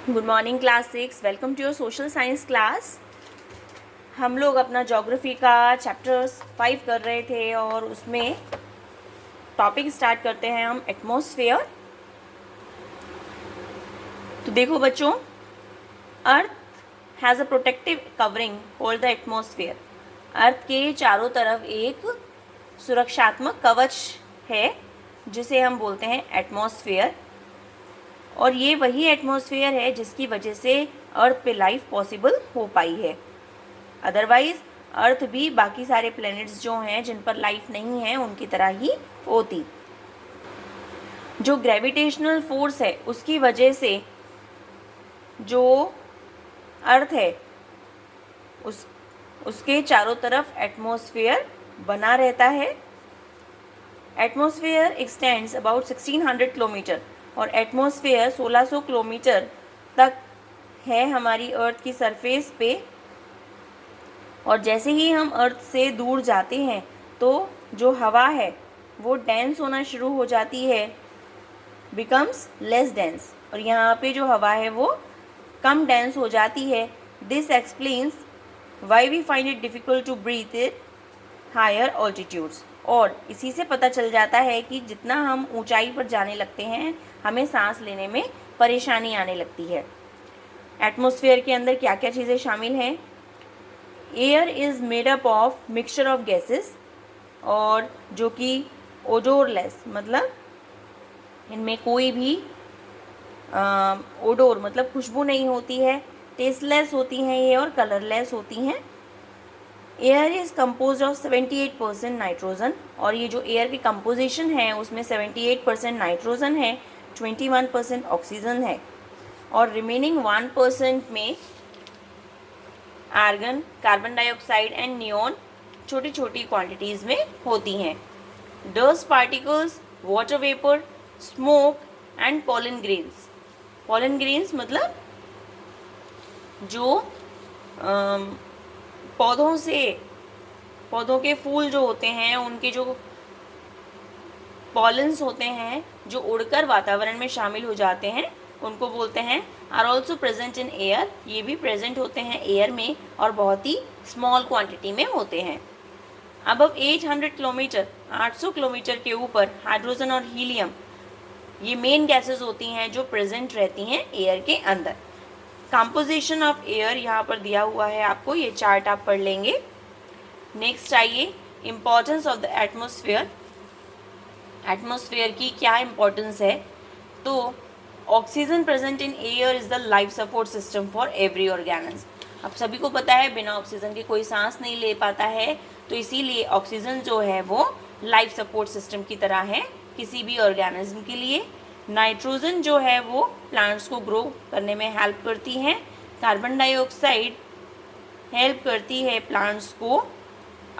Good morning class 6। Welcome to your social science class. हम लोग अपना ज्योग्राफी का चैप्टर 5 कर रहे थे और उसमें टॉपिक स्टार्ट करते हैं हम एटमॉस्फेयर। तो देखो बच्चों, earth has a protective covering called the atmosphere. Earth के चारों तरफ एक सुरक्षात्मक कवच है जिसे हम बोलते हैं एटमॉस्फेयर, और ये वही एटमॉस्फेयर है जिसकी वजह से अर्थ पे लाइफ पॉसिबल हो पाई है। अदरवाइज अर्थ भी बाकी सारे प्लैनेट्स जो हैं जिन पर लाइफ नहीं है उनकी तरह ही होती। जो ग्रेविटेशनल फोर्स है उसकी वजह से जो अर्थ है उसके चारों तरफ एटमॉस्फेयर बना रहता है। एटमॉस्फेयर एक्सटेंड्स अबाउट 1600 किलोमीटर और एटमॉस्फेयर 1600 किलोमीटर तक है हमारी अर्थ की सरफेस पे। और जैसे ही हम अर्थ से दूर जाते हैं तो जो हवा है वो डेंस होना शुरू हो जाती है, बिकम्स लेस डेंस, और यहाँ पे जो हवा है वो कम डेंस हो जाती है। This explains why we find it difficult to breathe it higher altitudes. और इसी से पता चल जाता है कि जितना हम ऊंचाई पर जाने लगते हैं हमें सांस लेने में परेशानी आने लगती है। एटमॉस्फेयर के अंदर क्या क्या चीज़ें शामिल हैं? Air is made up of mixture of gases, और जो कि ओडोरलेस, मतलब इनमें कोई भी ओडोर मतलब खुशबू नहीं होती है। टेस्टलेस होती हैं ये और कलरलेस होती हैं। Air is composed of 78% nitrogen, और ये जो एयर की कंपोजिशन है उसमें 78% नाइट्रोजन है, 21% ऑक्सीजन है, और रिमेनिंग 1% में argon, carbon dioxide and neon छोटी छोटी क्वांटिटीज़ में होती हैं। Dust particles, water vapour, smoke and pollen grains. Pollen grains मतलब जो पौधों के फूल जो होते हैं उनके जो पॉलन्स होते हैं जो उड़कर वातावरण में शामिल हो जाते हैं उनको बोलते हैं are also present in air. ये भी प्रेजेंट होते हैं एयर में और बहुत ही स्मॉल क्वांटिटी में होते हैं। अब 800 किलोमीटर, 800 किलोमीटर के ऊपर हाइड्रोजन और हीलियम ये मेन गैसेस होती हैं जो प्रेजेंट रहती हैं एयर के अंदर। कंपोजिशन ऑफ एयर यहाँ पर दिया हुआ है आपको, ये चार्ट आप पढ़ लेंगे। नेक्स्ट आइए, importance of the atmosphere. Atmosphere की क्या इम्पोर्टेंस है? तो oxygen present in air is the life support system for every organism. अब सभी को पता है बिना ऑक्सीजन के कोई सांस नहीं ले पाता है, तो इसीलिए ऑक्सीजन जो है वो लाइफ सपोर्ट सिस्टम की तरह है किसी भी ऑर्गेनिज्म के लिए। नाइट्रोजन जो है वो प्लांट्स को ग्रो करने में हेल्प करती है। कार्बन डाइऑक्साइड हेल्प करती है प्लांट्स को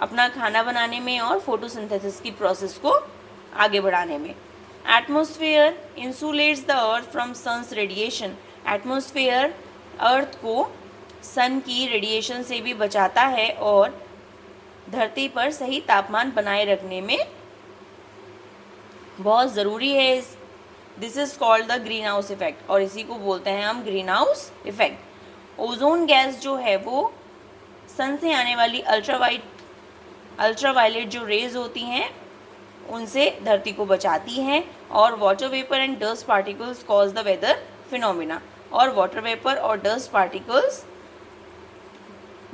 अपना खाना बनाने में और फोटोसिंथेसिस की प्रोसेस को आगे बढ़ाने में। Atmosphere insulates the earth from sun's radiation. Atmosphere earth को सन की रेडिएशन से भी बचाता है और धरती पर सही तापमान बनाए रखने में बहुत ज़रूरी है। This is called the green house effect, और इसी को बोलते हैं हम green house effect. Ozone gas जो है वो सन से आने वाली अल्ट्रावायलेट जो रेज होती हैं उनसे धरती को बचाती हैं। और water vapour and dust particles cause the weather phenomena, और वाटर वेपर और डस्ट पार्टिकल्स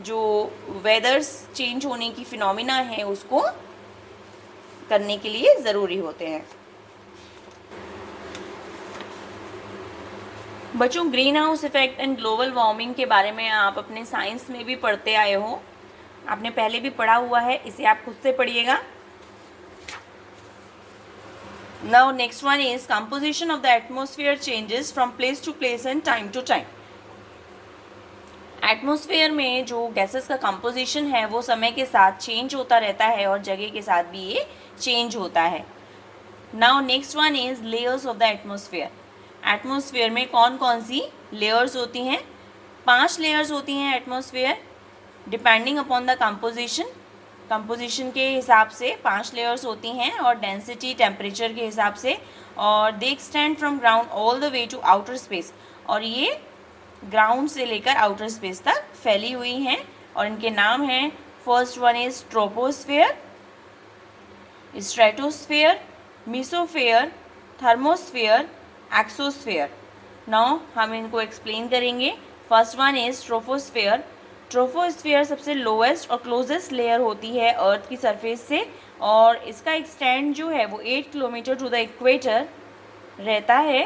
जो वेदर्स चेंज होने की फिनोमिना है उसको करने के लिए ज़रूरी होते हैं। बच्चों, green house effect and global warming के बारे में आप अपने साइंस में भी पढ़ते आए हो, आपने पहले भी पढ़ा हुआ है, इसे आप खुद से पढ़िएगा। Now next one is composition of the atmosphere changes from place to place and time to time. Atmosphere में जो गैसेस का कंपोजिशन है वो समय के साथ चेंज होता रहता है और जगह के साथ भी ये चेंज होता है। Now next one is layers of the atmosphere. Atmosphere में कौन कौन सी लेयर्स होती हैं? 5 लेयर्स होती हैं atmosphere, depending upon the composition के हिसाब से 5 लेयर्स होती हैं और डेंसिटी टेम्परेचर के हिसाब से, और they extend from ground all the way to outer space. और ये ग्राउंड से लेकर आउटर स्पेस तक फैली हुई हैं और इनके नाम हैं, first one is troposphere, stratosphere, mesosphere, thermosphere, exosphere. Now हम इनको एक्सप्लेन करेंगे। First one is troposphere. Troposphere सबसे लोएस्ट और क्लोजेस्ट लेयर होती है अर्थ की सरफेस से और इसका एक्सटेंड जो है वो 8 किलोमीटर टू द इक्वेटर रहता है,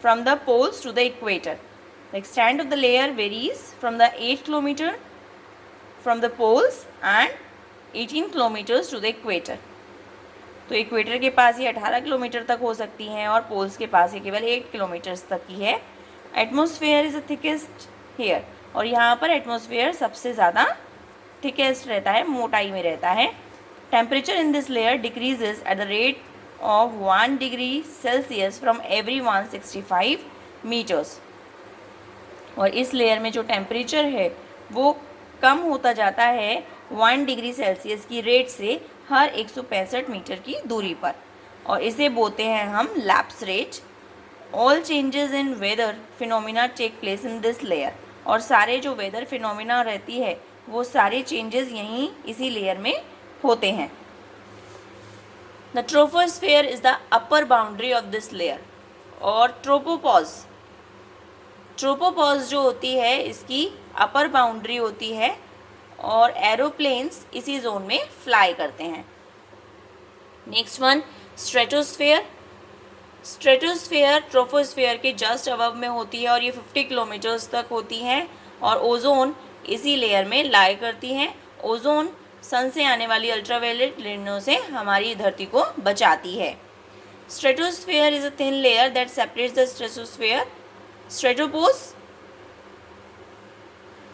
from the poles to the equator. The extent of the layer varies from the 8 kilometre from the poles and 18 kilometres to the equator. तो इक्वेटर के पास ये 18 किलोमीटर तक हो सकती हैं और पोल्स के पास ये केवल 8 किलोमीटर्स तक की है। Atmosphere is the thickest here और यहाँ पर एटमॉस्फेयर सबसे ज़्यादा थिकेस्ट रहता है, मोटाई में रहता है। Temperature in this layer decreases at the rate of 1 degree Celsius from every 165 metres. और इस लेयर में जो टेम्परेचर है वो कम होता जाता है 1 डिग्री सेल्सियस की रेट से हर 165 मीटर की दूरी पर और इसे बोलते हैं हम lapse rate. All changes in weather phenomena take place in this layer और सारे जो वेदर फिनोमिना रहती है वो सारे चेंजेस यहीं इसी लेयर में होते हैं। The troposphere is the upper boundary of this layer और ट्रोपोपॉज जो होती है इसकी अपर बाउंड्री होती है और एरोप्लेन्स इसी जोन में फ्लाई करते हैं। Next one stratosphere. Stratosphere troposphere के जस्ट अबव में होती है और ये 50 किलोमीटर्स तक होती हैं और ओजोन इसी लेयर में लाई करती हैं। ओजोन सन से आने वाली अल्ट्रावायलेट किरणों से हमारी धरती को बचाती है। Stratosphere is a thin layer that separates the stratosphere.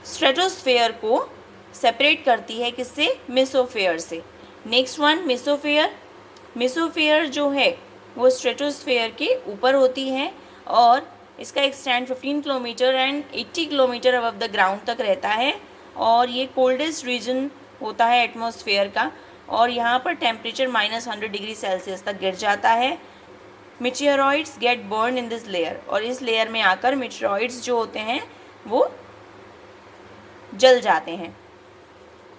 Stratosphere को सेपरेट करती है किससे? मेसोफेयर से। Next one मेसोफेयर। मेसोफेयर जो है वो स्ट्रेटोस्फेयर के ऊपर होती है और इसका extend 15 kilometre and 80 kilometre above the ground तक रहता है और ये कोल्डेस्ट रीजन होता है एटमॉस्फेयर का और यहाँ पर टेम्परेचर -100 डिग्री सेल्सियस तक गिर जाता है। Meteoroids get burn in this layer और इस लेयर में आकर मीटियोरॉइड्स जो होते हैं वो जल जाते हैं।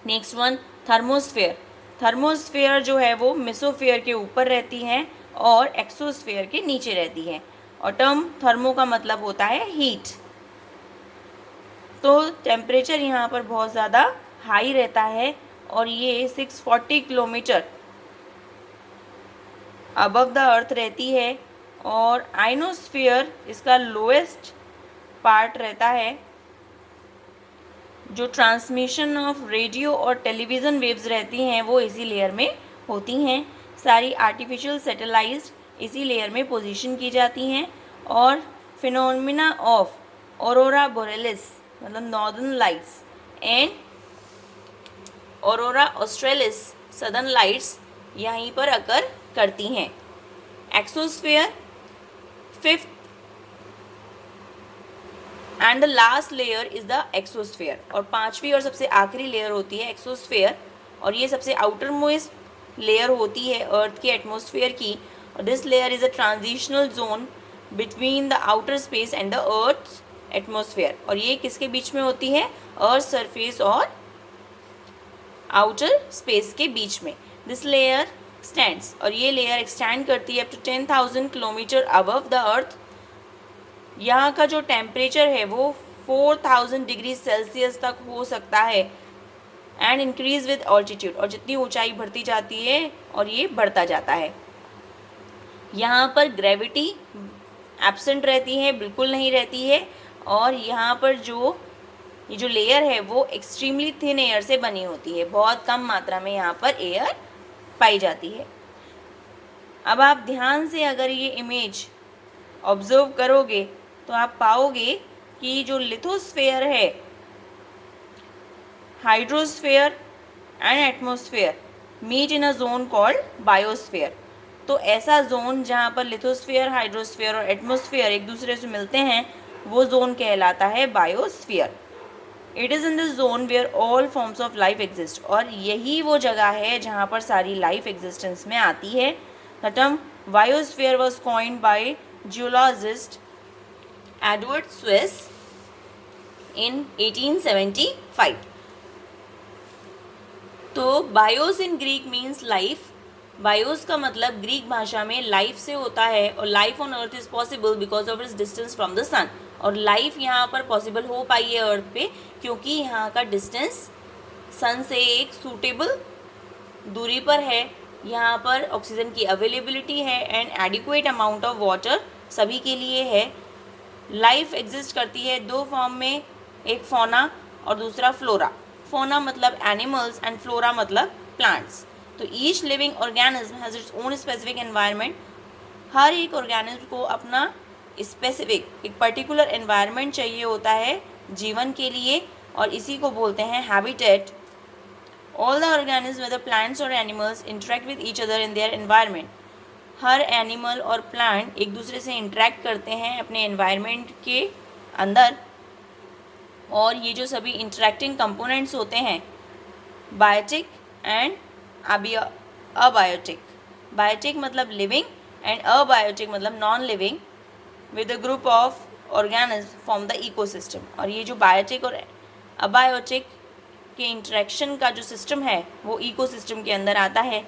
Next one thermosphere. थर्मोस्फेयर जो है वो मेसोफेयर के ऊपर रहती है और एक्सोस्फेयर के नीचे रहती है और टर्म थर्मो का मतलब होता है हीट। तो टेम्परेचर यहाँ पर बहुत ज़्यादा हाई रहता है और ये 640 किलोमीटर अबव द अर्थ रहती है और आइनोस्फीयर इसका लोएस्ट पार्ट रहता है। जो ट्रांसमिशन ऑफ रेडियो और टेलीविज़न वेव्स रहती हैं वो इसी लेयर में होती हैं। सारी आर्टिफिशियल सैटेलाइट्स इसी लेयर में पोजीशन की जाती हैं और फिनोमिना ऑफ ऑरोरा बोरेलिस मतलब northern lights and aurora australis southern lights यहीं पर अकर करती हैं। Exosphere fifth and the last layer is the exosphere और पांचवी और सबसे आखिरी लेयर होती है एक्सोस्फेयर और ये सबसे आउटर मोस्ट लेयर होती है अर्थ के एटमॉस्फेयर की और this layer is a transitional zone between the outer space and the earth atmosphere और ये किसके बीच में होती है? अर्थ सरफेस और आउटर स्पेस के बीच में। दिस लेयर एक्सटेंड्स और ये लेयर एक्सटेंड करती है up to 10,000 kilometre above the earth. यहाँ का जो टेम्परेचर है वो 4000 डिग्री सेल्सियस तक हो सकता है एंड इंक्रीज विद ऑल्टीट्यूड और जितनी ऊंचाई बढ़ती जाती है और ये बढ़ता जाता है। यहाँ पर ग्रेविटी एब्सेंट रहती है, बिल्कुल नहीं रहती है और यहाँ पर ये जो लेयर है वो एक्सट्रीमली थिन एयर से बनी होती है, बहुत कम मात्रा में यहाँ पर एयर पाई जाती है। अब आप ध्यान से अगर ये इमेज ऑब्जर्व करोगे तो आप पाओगे कि जो लिथोस्फेयर है, hydrosphere and atmosphere meet in a zone called biosphere. तो ऐसा जोन जहाँ पर लिथोस्फेयर, हाइड्रोस्फेयर और एटमॉस्फेयर एक दूसरे से मिलते हैं वो जोन कहलाता है biosphere. It is in this zone where all forms of life exist और यही वो जगह है जहाँ पर सारी लाइफ एग्जिस्टेंस में आती है। The term biosphere was coined bye geologist Edward Swiss in 1875. तो BIOS in Greek means life. BIOS का मतलब ग्रीक भाषा में लाइफ से होता है, और life on earth is possible because of its distance from the sun. और लाइफ यहाँ पर पॉसिबल हो पाई है अर्थ पे क्योंकि यहाँ का डिस्टेंस सन से एक सूटेबल दूरी पर है, यहाँ पर ऑक्सीजन की अवेलेबिलिटी है and adequate amount of water सभी के लिए है। लाइफ एग्जिस्ट करती है दो फॉर्म में, एक फौना और दूसरा फ्लोरा। फौना मतलब एनिमल्स एंड फ्लोरा मतलब प्लांट्स। तो each living organism has its own specific environment. हर एक ऑर्गेनिज्म को अपना स्पेसिफिक एक पर्टिकुलर एनवायरनमेंट चाहिए होता है जीवन के लिए, और इसी को बोलते हैं habitat. All the organism whether plants और animals interact with each other in their environment. हर एनिमल और प्लांट एक दूसरे से इंटरेक्ट करते हैं अपने एनवायरनमेंट के अंदर, और ये जो सभी इंटरेक्टिंग कंपोनेंट्स होते हैं बायोटिक एंड अबायोटिक। बायोटिक मतलब लिविंग एंड अबायोटिक मतलब non living, with a group of organism form the ecosystem. और ये जो बायोटिक और अबायोटिक के इंटरेक्शन का जो सिस्टम है वो इकोसिस्टम के अंदर आता है।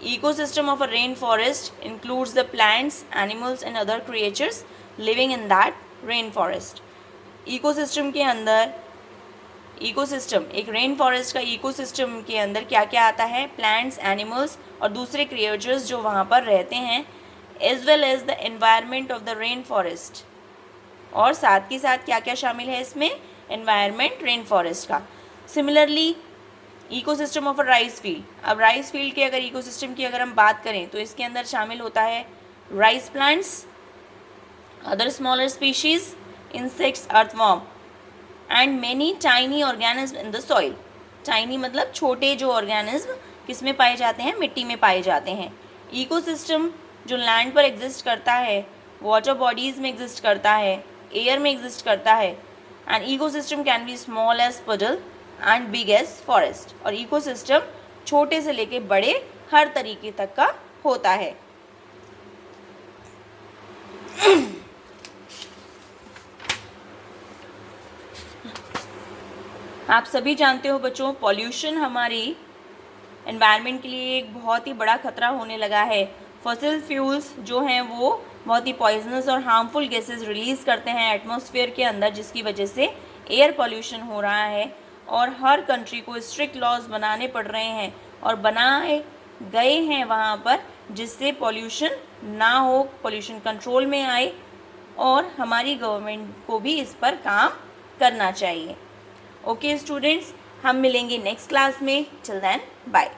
Ecosystem of a rainforest includes the plants, animals and other creatures living in that rainforest. Ecosystem के अंदर इकोसिस्टम एक रेन फॉरेस्ट का इकोसिस्टम के अंदर क्या क्या आता है? प्लांट्स, एनिमल्स और दूसरे क्रिएचर्स जो वहाँ पर रहते हैं, as well as the environment of the rain forest. और साथ के साथ क्या क्या शामिल है इसमें? एनवायरनमेंट रेन फॉरेस्ट का। Similarly ecosystem of a rice field. अब राइस फील्ड के अगर इकोसिस्टम की अगर हम बात करें तो इसके अंदर शामिल होता है rice plants, other smaller species, insects, earthworm and many tiny organism in the soil. Tiny मतलब छोटे जो ऑर्गेनिज्म किस में पाए जाते हैं? मिट्टी में पाए जाते हैं। इकोसिस्टम जो लैंड पर एग्जिस्ट करता है, वाटर बॉडीज़ में एग्जिस्ट करता है, एयर में एग्जिस्ट करता है। And ecosystem can be small as puzzle and big as forest. और इकोसिस्टम छोटे से लेके बड़े हर तरीके तक का होता है। आप सभी जानते हो बच्चों, पॉल्यूशन हमारी एनवायरनमेंट के लिए एक बहुत ही बड़ा खतरा होने लगा है। फॉसिल फ्यूल्स जो हैं वो बहुत ही पॉइजनस और हार्मफुल गैसेस रिलीज़ करते हैं एटमॉस्फेयर के अंदर, जिसकी वजह से एयर पॉल्यूशन हो रहा है। और हर कंट्री को स्ट्रिक्ट लॉज बनाने पड़ रहे हैं और बनाए गए हैं वहाँ पर, जिससे पॉल्यूशन ना हो, पॉल्यूशन कंट्रोल में आए। और हमारी गवर्नमेंट को भी इस पर काम करना चाहिए। ओके स्टूडेंट्स, हम मिलेंगे नेक्स्ट क्लास में। Till then bye.